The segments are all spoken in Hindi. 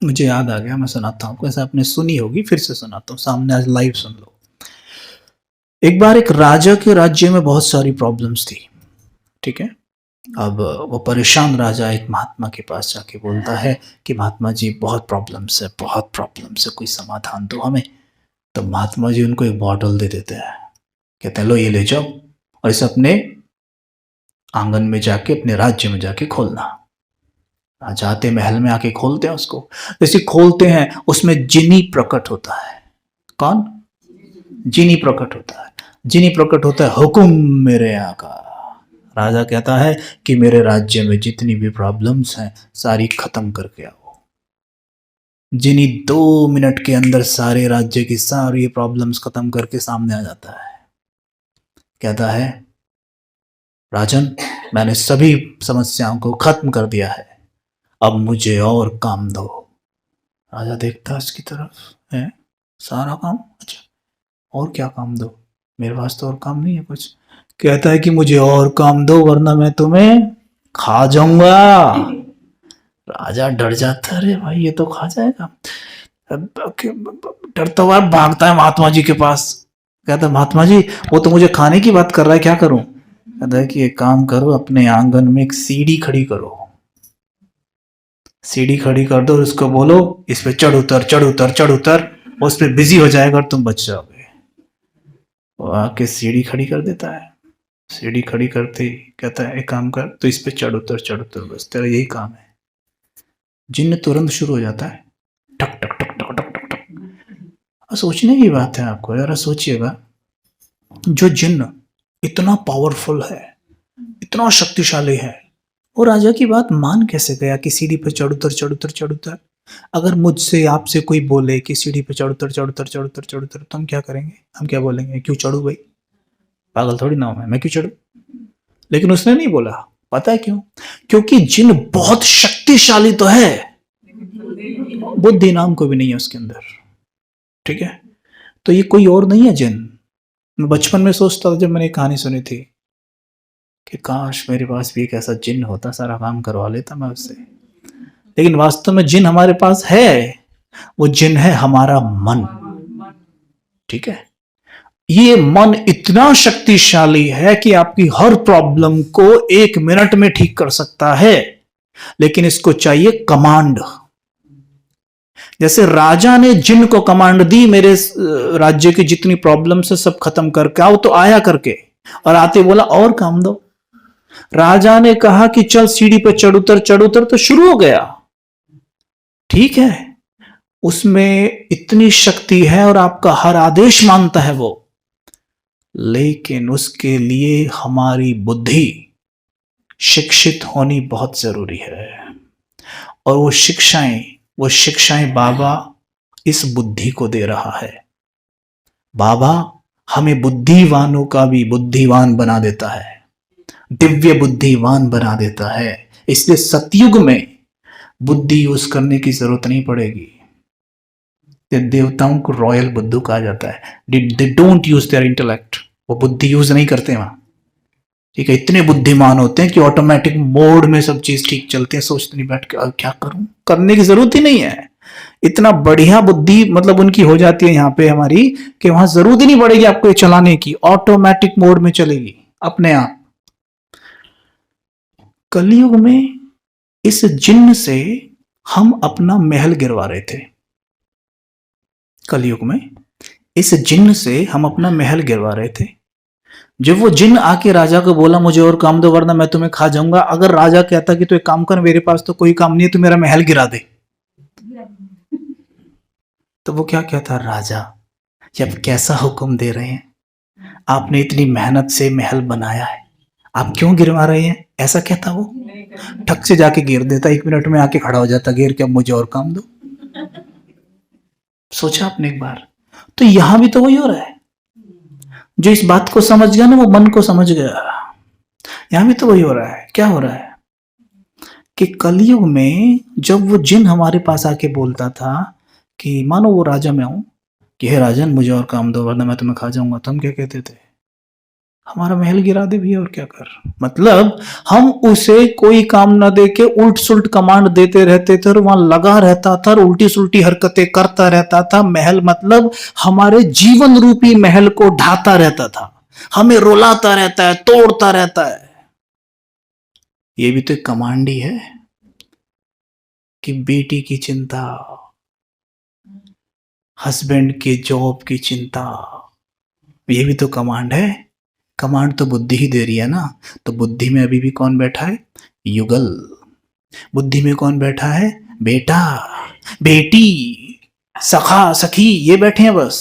मुझे याद आ गया, मैं सुनाता हूँ आपको। ऐसा आपने सुनी होगी, फिर से सुनाता हूँ, सामने आज लाइव सुन लो। एक बार एक राजा के राज्य में बहुत सारी प्रॉब्लम्स थी, ठीक है। अब वो परेशान राजा एक महात्मा के पास जाके बोलता है कि महात्मा जी बहुत प्रॉब्लम्स है, बहुत प्रॉब्लम्स है, कोई समाधान दो हमें। तो महात्मा जी उनको एक बॉटल दे देते हैं, कहते हैं लो ये ले जाओ और इसे अपने आंगन में जाके, अपने राज्य में जाके खोलना। जाते महल में आके खोलते हैं उसको, जैसे खोलते हैं उसमें जिनी प्रकट होता है। कौन? जिनी प्रकट होता है। जिनी प्रकट होता है, हुकुम मेरे आका। राजा कहता है कि मेरे राज्य में जितनी भी प्रॉब्लम्स हैं सारी खत्म करके आओ। जिनी 2 मिनट के अंदर सारे राज्य की सारी प्रॉब्लम्स खत्म करके सामने आ जाता है। कहता है राजन, मैंने सभी समस्याओं को खत्म कर दिया है, अब मुझे और काम दो। राजा देखता है उसकी तरफ, है सारा काम, अच्छा और क्या काम दो, मेरे पास तो और काम नहीं है कुछ। कहता है कि मुझे और काम दो वरना मैं तुम्हें खा जाऊंगा। राजा डर जाता है, अरे भाई ये तो खा जाएगा। डरता हुआ भागता है महात्मा जी के पास। कहता है महात्मा जी वो तो मुझे खाने की बात कर रहा है, क्या करूं? कहता है कि एक काम करो, अपने आंगन में एक सीढ़ी खड़ी करो, सीढ़ी खड़ी कर दो और उसको बोलो इस पे चढ़ उतर चढ़ उतर चढ़ उतर, उस पे बिजी हो जाएगा और तुम बच जाओगे। वो आके सीढ़ी खड़ी कर देता है। सीढ़ी खड़ी करते ही कहता है एक काम कर, तो इस पे चढ़ उतर, बस तेरा यही काम है। जिन्न तुरंत शुरू हो जाता है, टक टक टक टक टक टक टक। सोचने की बात है, आपको जरा सोचिएगा, जो जिन्न इतना पावरफुल है, इतना शक्तिशाली है, वो राजा की बात मान कैसे गया कि सीढ़ी पे चढ़ उतर चढ़ उतर चढ़ उतर? अगर मुझसे आपसे कोई बोले कि सीढ़ी पे चढ़ उतर चढ़ उतर चढ़ उतर चढ़ उतर, तो हम क्या करेंगे? हम क्या बोलेंगे? क्यों चढ़ू भाई, पागल थोड़ी ना हूं मैं क्यों चढ़ू? लेकिन उसने नहीं बोला, पता है क्यों? क्योंकि जिन बहुत शक्तिशाली तो है, बुद्धि नाम को भी नहीं है उसके अंदर, ठीक है। तो ये कोई और नहीं है जिन। मैं बचपन में सोचता था जब मैंने कहानी सुनी थी कि काश मेरे पास भी एक ऐसा जिन होता, सारा काम करवा लेता मैं उससे। लेकिन वास्तव में जिन हमारे पास है, वो जिन है हमारा मन, ठीक है। ये मन इतना शक्तिशाली है कि आपकी हर प्रॉब्लम को 1 मिनट में ठीक कर सकता है, लेकिन इसको चाहिए कमांड। जैसे राजा ने जिन को कमांड दी मेरे राज्य की जितनी प्रॉब्लम से सब खत्म करके आओ, तो आया करके, और आते बोला और काम दो। राजा ने कहा कि चल सीढ़ी पे चढ़ उतर, तो शुरू हो गया, ठीक है। उसमें इतनी शक्ति है और आपका हर आदेश मानता है वो, लेकिन उसके लिए हमारी बुद्धि शिक्षित होनी बहुत जरूरी है। और वो शिक्षाएं बाबा इस बुद्धि को दे रहा है। बाबा हमें बुद्धिवानों का भी बुद्धिवान बना देता है, दिव्य बुद्धिवान बना देता है। इसलिए सतयुग में बुद्धि यूज करने की जरूरत नहीं पड़ेगी। देवताओं को रॉयल बुद्धू कहा जाता है। They don't use their intellect, वो बुद्धि यूज नहीं करते वहां, ठीक है। इतने बुद्धिमान होते हैं कि ऑटोमेटिक मोड में सब चीज ठीक चलते हैं, सोचते नहीं बैठ के क्या करूं, करने की जरूरत ही नहीं है। इतना बढ़िया बुद्धि मतलब उनकी हो जाती है यहाँ पे हमारी, कि वहां जरूरत ही नहीं पड़ेगी आपको चलाने की, ऑटोमेटिक मोड में चलेगी अपने आप। कलयुग में इस जिन्न से हम अपना महल गिरवा रहे थे। कलयुग में इस जिन्न से हम अपना महल गिरवा रहे थे। जब वो जिन्न आके राजा को बोला मुझे और काम दो वरना मैं तुम्हें खा जाऊंगा, अगर राजा कहता कि तू एक काम कर, मेरे पास तो कोई काम नहीं है, तू मेरा महल गिरा दे, तो वो क्या कहता? राजा जब कैसा हुक्म दे रहे हैं, आपने इतनी मेहनत से महल बनाया है, आप क्यों गिरवा रहे हैं? ऐसा कहता वो, ठक से जाके गिर देता, 1 मिनट में आके खड़ा हो जाता गिर के, अब मुझे और काम दो। सोचा आपने एक बार? तो यहां भी तो वही हो रहा है। जो इस बात को समझ गया ना, वो मन को समझ गया। यहां भी तो वही हो रहा है। क्या हो रहा है कि कलयुग में जब वो जिन हमारे पास आके बोलता था कि मानो वो राजा मैं हूं, कि हे राजन मुझे और काम दो वरना मैं तुम्हें खा जाऊंगा, तो हम क्या कहते थे? हमारा महल गिरा दे भैया और क्या कर। मतलब हम उसे कोई काम ना दे के उल्ट सुल्ट कमांड देते रहते थे और वहां लगा रहता था और उल्टी सुल्टी हरकतें करता रहता था। महल मतलब हमारे जीवन रूपी महल को ढाता रहता था, हमें रुलाता रहता है, तोड़ता रहता है। ये भी तो एक कमांड ही है कि बेटी की चिंता, हस्बैंड के जॉब की चिंता, ये भी तो कमांड है। कमांड तो बुद्धि ही दे रही है ना। तो बुद्धि में अभी भी कौन बैठा है? युगल। बुद्धि में कौन बैठा है? बेटा, बेटी, सखा, सखी, ये बैठे हैं बस।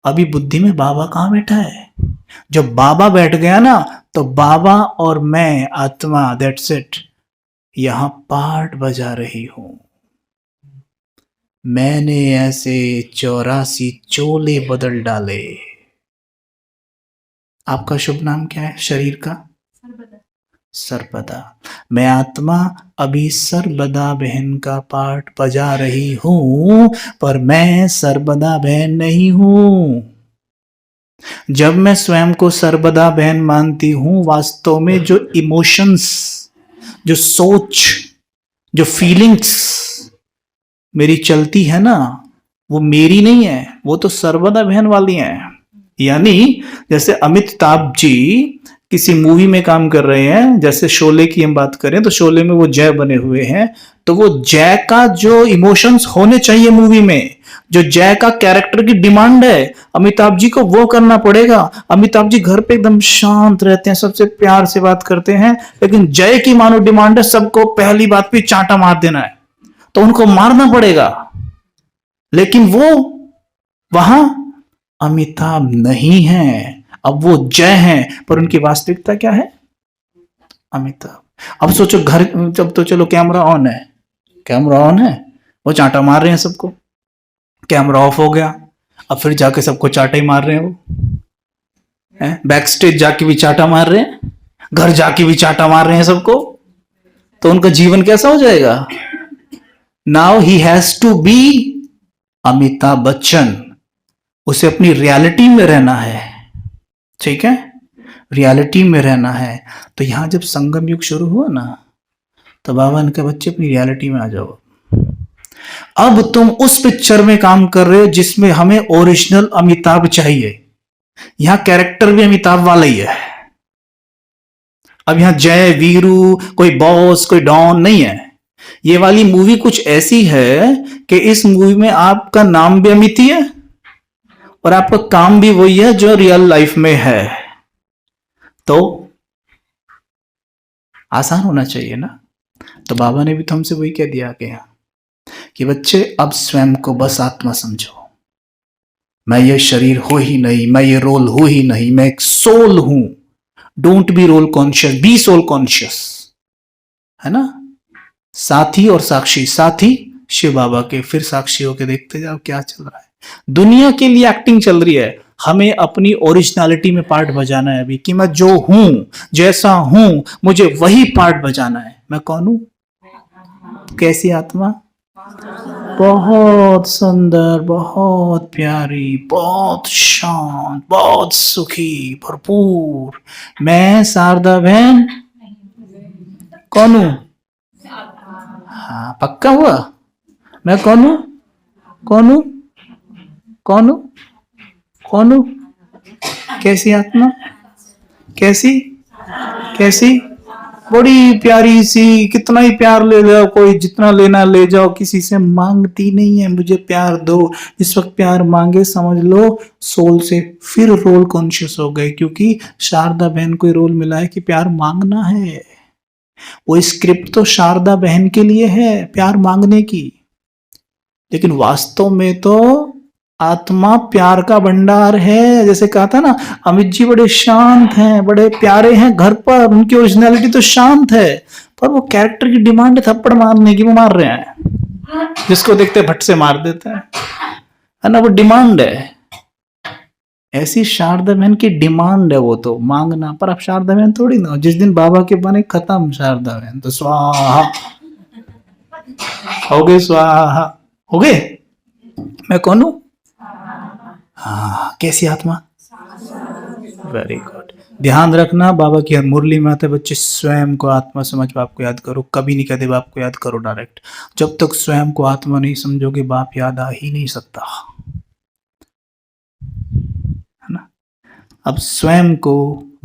अभी बुद्धि में बाबा कहां बैठा है? जब बाबा बैठ गया ना, तो बाबा और मैं आत्मा, दैट्स इट, यहां पाठ बजा रही हूं। मैंने ऐसे 84 चोले बदल डाले। आपका शुभ नाम क्या है शरीर का? सर्वदा। मैं आत्मा अभी सर्वदा बहन का पाठ बजा रही हूं, पर मैं सर्वदा बहन नहीं हूं। जब मैं स्वयं को सर्वदा बहन मानती हूं, वास्तव में जो इमोशंस, जो सोच, जो फीलिंग्स मेरी चलती है ना, वो मेरी नहीं है, वो तो सर्वदा बहन वाली है। यानी जैसे अमिताभ जी किसी मूवी में काम कर रहे हैं, जैसे शोले की हम बात करें तो शोले में वो जय बने हुए हैं, तो वो जय का जो इमोशंस होने चाहिए मूवी में, जो जय का कैरेक्टर की डिमांड है, अमिताभ जी को वो करना पड़ेगा। अमिताभ जी घर पे एकदम शांत रहते हैं, सबसे प्यार से बात करते हैं, लेकिन जय की मानो डिमांड है सबको पहली बात पे चांटा मार देना है, तो उनको मारना पड़ेगा। लेकिन वो वहां अमिताभ नहीं है, अब वो जय हैं, पर उनकी वास्तविकता क्या है? अमिताभ। अब सोचो घर, जब तो चलो कैमरा ऑन है, कैमरा ऑन है, वो चांटा मार रहे हैं सबको, कैमरा ऑफ हो गया, अब फिर जाके सबको चांटा ही मार रहे हैं वो, बैक स्टेज जाके भी चांटा मार रहे हैं, घर जाके भी चांटा मार रहे हैं सबको, तो उनका जीवन कैसा हो जाएगा? Now he has to be Amitabh Bachchan. उसे अपनी रियलिटी में रहना है, ठीक है, रियलिटी में रहना है। तो यहां जब संगम युग शुरू हुआ ना, तो बाबा ने कहा बच्चे अपनी रियलिटी में आ जाओ। अब तुम उस पिक्चर में काम कर रहे हो जिसमें हमें ओरिजिनल अमिताभ चाहिए। यहां कैरेक्टर भी अमिताभ वाला ही है। अब यहां जय, वीरू, कोई बॉस, कोई डॉन नहीं है। ये वाली मूवी कुछ ऐसी है कि इस मूवी में आपका नाम भी अमित ही है और आपका काम भी वही है जो रियल लाइफ में है। तो आसान होना चाहिए ना। तो बाबा ने भी तो हमसे वही कह दिया कि बच्चे अब स्वयं को बस आत्मा समझो। मैं ये शरीर हो ही नहीं, मैं ये रोल हो ही नहीं, मैं एक सोल हूं। Don't be role conscious, be soul conscious, है ना। साथी और साक्षी, साथी शिव बाबा के, फिर साक्षी होके देखते जाओ क्या चल रहा है। दुनिया के लिए एक्टिंग चल रही है, हमें अपनी ओरिजिनलिटी में पार्ट बजाना है अभी, कि मैं जो हूं, जैसा हूं, मुझे वही पार्ट बजाना है। मैं कौन हूं? कैसी आत्मा? बहुत सुंदर, बहुत प्यारी, बहुत शांत, बहुत सुखी, भरपूर। मैं शारदा बहन कौन हूं? हाँ, पक्का हुआ? मैं कौन हूं? कौन हूं? कौन हूं? कौन हूं? कैसी आत्मा? कैसी? कैसी? बड़ी प्यारी सी, कितना ही प्यार ले जाओ, कोई जितना लेना ले जाओ, किसी से मांगती नहीं है मुझे प्यार दो। जिस वक्त प्यार मांगे समझ लो सोल से फिर रोल कॉन्शियस हो गए, क्योंकि शारदा बहन को रोल मिला है कि प्यार मांगना है। वो स्क्रिप्ट तो शारदा बहन के लिए है प्यार मांगने की, लेकिन वास्तव में तो आत्मा प्यार का भंडार है। जैसे कहा था ना, अमित जी बड़े शांत हैं, बड़े प्यारे हैं घर पर, उनकी ओरिजिनलिटी तो शांत है, पर वो कैरेक्टर की डिमांड है थप्पड़ मारने की, वो मार रहे हैं, जिसको देखते भट्ट से मार देते हैं, है ना, वो डिमांड है। ऐसी शारदा बहन की डिमांड है वो तो मांगना, पर अब शारदा बहन थोड़ी ना, जिस दिन बाबा के बने खत्म शारदा बहन, तो स्वाहा हो गए, स्वाहा हो गए। मैं कौन हूं? हाँ, कैसी आत्मा? Very good. ध्यान रखना, बाबा की हर मुरली में आते बच्चे स्वयं को आत्मा समझ बाप को याद करो। कभी नहीं कहते बाप को याद करो डायरेक्ट। जब तक स्वयं को आत्मा नहीं समझोगे बाप याद आ ही नहीं सकता, है ना। अब स्वयं को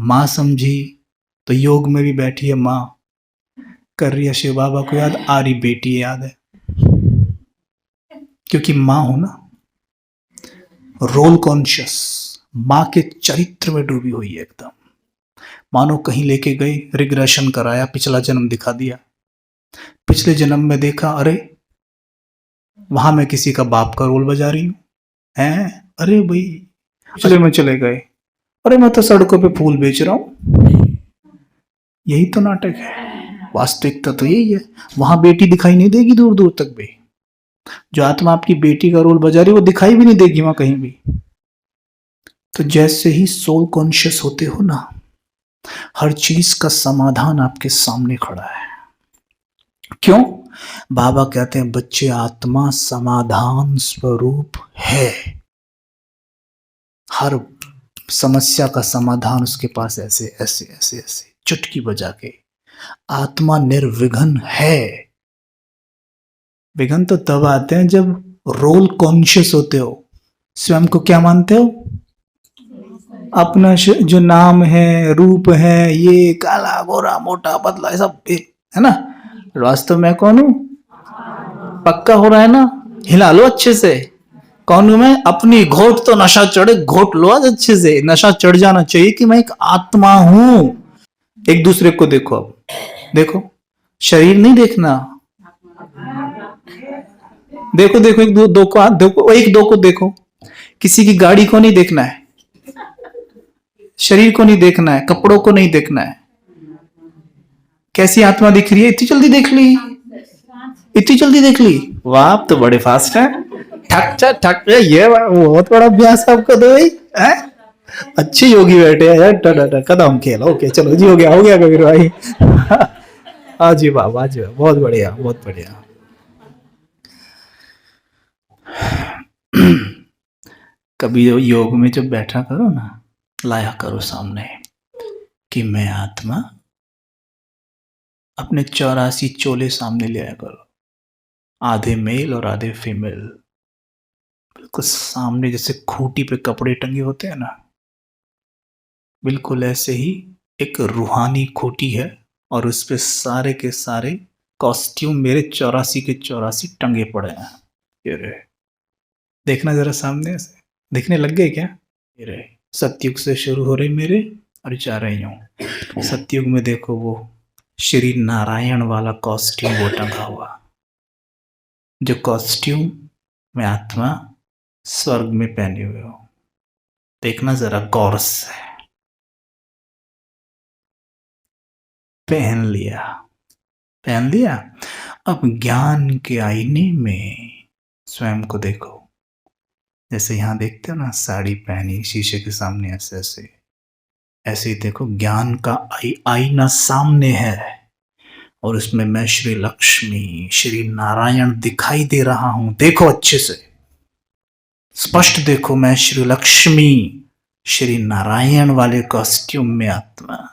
माँ समझी तो योग में भी बैठी है माँ, कर रही है शिव बाबा को याद, आ रही बेटी याद है, क्योंकि माँ हो ना। रोल कॉन्शियस, माँ के चरित्र में डूबी हुई है एकदम। मानो कहीं लेके गए, रिग्रेशन कराया, पिछला जन्म दिखा दिया। पिछले जन्म में देखा, अरे वहां मैं किसी का बाप का रोल बजा रही हूँ, हैं, अरे भाई पिछले में चले गए, अरे मैं तो सड़कों पे फूल बेच रहा हूँ। यही तो नाटक है, वास्तविकता तो यही है। वहां बेटी दिखाई नहीं देगी दूर दूर तक भी। जो आत्मा आपकी बेटी का रोल बजा रही है वो दिखाई भी नहीं देगी वहां कहीं भी। तो जैसे ही सोल कॉन्शियस होते हो ना, हर चीज का समाधान आपके सामने खड़ा है। क्यों? बाबा कहते हैं बच्चे आत्मा समाधान स्वरूप है। हर समस्या का समाधान उसके पास ऐसे ऐसे ऐसे ऐसे चुटकी बजा के। आत्मा निर्विघ्न है। विघ्न तो तब आते हैं जब रोल कॉन्शियस होते हो। स्वयं को क्या मानते हो? अपना जो नाम है, रूप है, ये काला गोरा मोटा पतला, सब है ना। वास्तव में कौन हूं? पक्का हो रहा है ना? हिला लो अच्छे से। कौन हूं मैं? अपनी घोट तो नशा चढ़े, घोट लो आज अच्छे से। नशा चढ़ जाना चाहिए कि मैं एक आत्मा हूं। एक दूसरे को देखो, अब देखो, शरीर नहीं देखना। देखो देखो, एक दो को हाथ देखो, एक दो को देखो। किसी की गाड़ी को नहीं देखना है, शरीर को नहीं देखना है, कपड़ों को नहीं देखना है। कैसी आत्मा दिख रही है? इतनी जल्दी देख ली, इतनी जल्दी देख ली, वाह आप तो बड़े फास्ट हैं। ठक ठक, ये बहुत बड़ा अभ्यास आपका तो भाई है। अच्छे योगी बैठे हैं यार, कदम खेल। ओके चलो जी, हो गया कबीर भाई। हाँ जी बाबा, जी बहुत बढ़िया, बहुत बढ़िया। कभी योग में जब बैठा करो ना, लाया करो सामने कि मैं आत्मा, अपने 84 चोले सामने ले आया करो, आधे मेल और आधे फीमेल, बिल्कुल सामने, जैसे खूंटी पे कपड़े टंगे होते हैं ना, बिल्कुल ऐसे ही एक रूहानी खूंटी है और उस पे सारे के सारे कॉस्ट्यूम मेरे 84 के 84 टंगे पड़े हैं। ये रहे, देखना जरा सामने से, दिखने लग गए क्या? ये रहे, सतयुग से शुरू हो रहे मेरे और जा रही हूँ। सतयुग में देखो वो श्री नारायण वाला कॉस्ट्यूम वो टंगा हुआ, जो कॉस्ट्यूम में आत्मा स्वर्ग में पहने हुए हो। देखना जरा गौर से। पहन लिया, पहन लिया। अब ज्ञान के आईने में स्वयं को देखो, जैसे यहां देखते हो ना, साड़ी पहनी शीशे के सामने, ऐसे ऐसे ऐसे ही देखो, ज्ञान का आईना सामने है और उसमें मैं श्री लक्ष्मी श्री नारायण दिखाई दे रहा हूं। देखो अच्छे से, स्पष्ट देखो, मैं श्री लक्ष्मी श्री नारायण वाले कॉस्ट्यूम में आत्मा,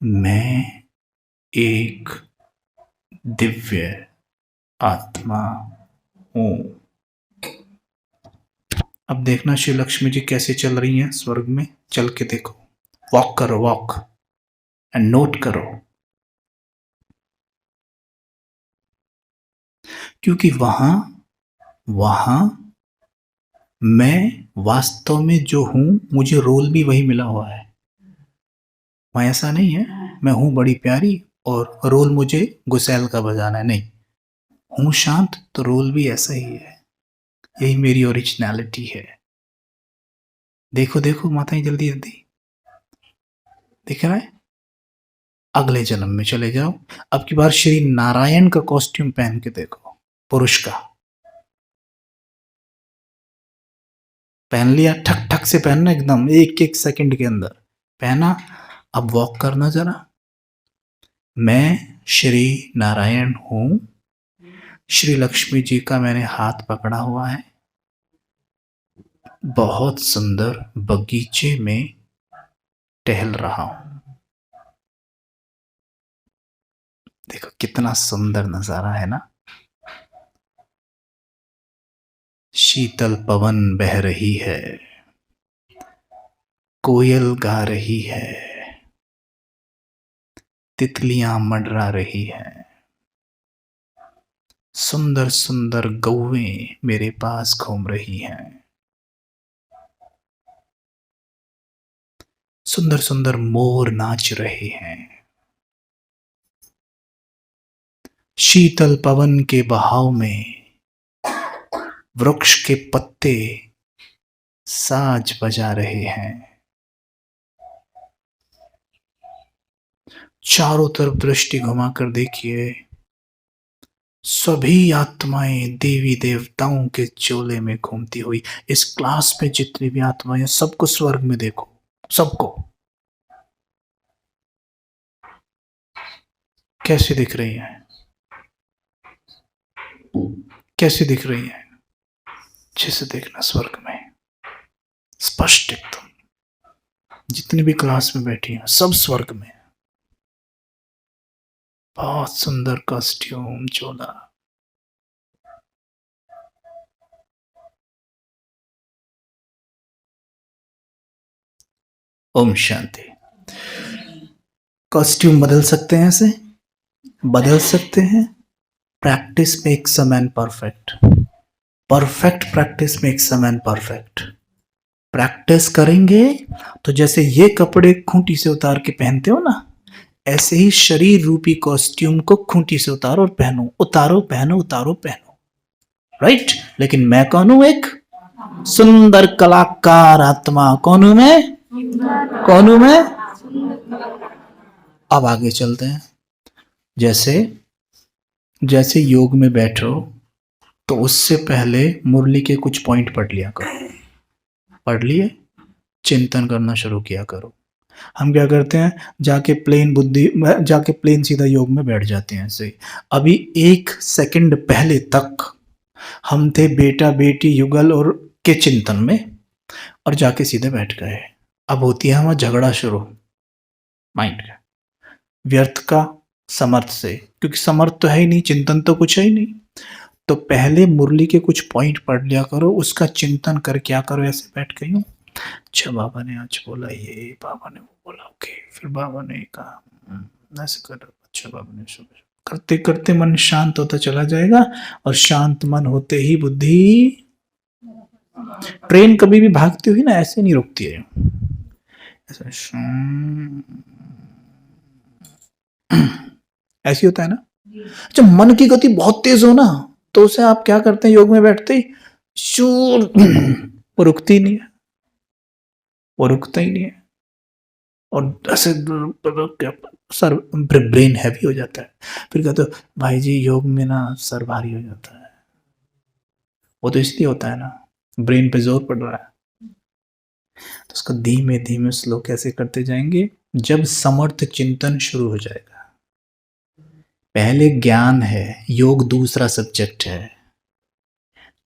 मैं एक दिव्य आत्मा हूं। अब देखना श्री लक्ष्मी जी कैसे चल रही हैं स्वर्ग में, चल के देखो, वॉक करो, वॉक एंड नोट करो, क्योंकि वहां वहां मैं वास्तव में जो हूं, मुझे रोल भी वही मिला हुआ है। वहां ऐसा नहीं है मैं हूं बड़ी प्यारी और रोल मुझे गुसैल का बजाना है, नहीं, हूं शांत तो रोल भी ऐसा ही है। यही मेरी ओरिजिनलिटी है। देखो देखो माता जी, जल्दी जल्दी दिख रहा है। अगले जन्म में चले जाओ, अब की बार श्री नारायण का कॉस्ट्यूम पहन के देखो, पुरुष का पहन लिया, ठक ठक से पहनना, एकदम एक एक सेकंड के अंदर पहना। अब वॉक करना जरा, मैं श्री नारायण हूं, श्री लक्ष्मी जी का मैंने हाथ पकड़ा हुआ है, बहुत सुंदर बगीचे में टहल रहा हूं। देखो कितना सुंदर नजारा है ना। शीतल पवन बह रही है, कोयल गा रही है, तितलियां मंडरा रही हैं, सुंदर सुंदर गौएं मेरे पास घूम रही हैं, सुंदर सुंदर मोर नाच रहे हैं। शीतल पवन के बहाव में वृक्ष के पत्ते साज बजा रहे हैं। चारों तरफ दृष्टि घुमाकर देखिए, सभी आत्माएं देवी देवताओं के चोले में घूमती हुई। इस क्लास में जितनी भी आत्माएं, सबको स्वर्ग में देखो, सबको कैसी दिख रही हैं, कैसी दिख रही हैं? जैसे देखना स्वर्ग में स्पष्ट एकदम। जितनी भी क्लास में बैठी हैं सब स्वर्ग में। बहुत सुंदर कॉस्ट्यूम, चोला। ओम शांति। कॉस्ट्यूम बदल सकते हैं, ऐसे बदल सकते हैं। Practice makes a man perfect. Perfect practice makes a man perfect. Practice करेंगे तो जैसे ये कपड़े खूंटी से उतार के पहनते हो ना, ऐसे ही शरीर रूपी कॉस्ट्यूम को खूंटी से उतारो और पहनो, उतारो पहनो, उतारो पहनो। राइट? लेकिन मैं कौन हूं? एक सुंदर कलाकार आत्मा। कौन हूं मैं? कौन हूं मैं? अब आगे चलते हैं। जैसे जैसे योग में बैठो तो उससे पहले मुरली के कुछ पॉइंट पढ़ लिया करो। पढ़ लिए, चिंतन करना शुरू किया करो। हम क्या करते हैं, जाके प्लेन सीधा योग में बैठ जाते हैं। ऐसे अभी 1 सेकंड पहले तक हम थे बेटा बेटी युगल और के चिंतन में, और जाके सीधे बैठ गए। अब होती है हमारा झगड़ा शुरू माइंड का, व्यर्थ का समर्थ से, क्योंकि समर्थ तो है ही नहीं, चिंतन तो कुछ है ही नहीं। तो पहले मुरली के कुछ पॉइंट पढ़ लिया करो, उसका चिंतन कर क्या करो। ऐसे बैठ गई हूँ, अच्छा बाबा ने आज बोला ये, बाबा ने वो बोला, ओके, फिर बाबा ने कहा ऐसे कर, अच्छा बाबा ने शुभ। करते करते मन शांत होता चला जाएगा, और शांत मन होते ही बुद्धि। ट्रेन कभी भी भागती हुई ना ऐसे नहीं रुकती है, ऐसे ऐसी होता है ना। जब मन की गति बहुत तेज हो ना, तो उसे आप क्या करते हैं, योग में बैठते ही शूर, वो रुकती नहीं है, वो रुकता ही नहीं है, और ऐसे सर ब्रेन हैवी हो जाता है। फिर कहते हो भाई जी योग में ना सर भारी हो जाता है। वो तो इसलिए होता है ना, ब्रेन पे जोर पड़ रहा है। तो उसको धीमे धीमे स्लो कैसे करते जाएंगे, जब समर्थ चिंतन शुरू हो जाएगा। पहले ज्ञान है, योग दूसरा सब्जेक्ट है।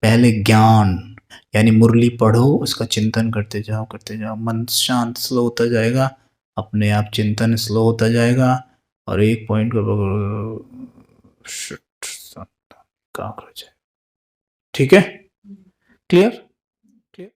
पहले ज्ञान यानी मुरली पढ़ो, उसका चिंतन करते जाओ, मन शांत स्लो होता जाएगा, अपने आप चिंतन स्लो होता जाएगा, और एक पॉइंट को ठीक है, क्लियर।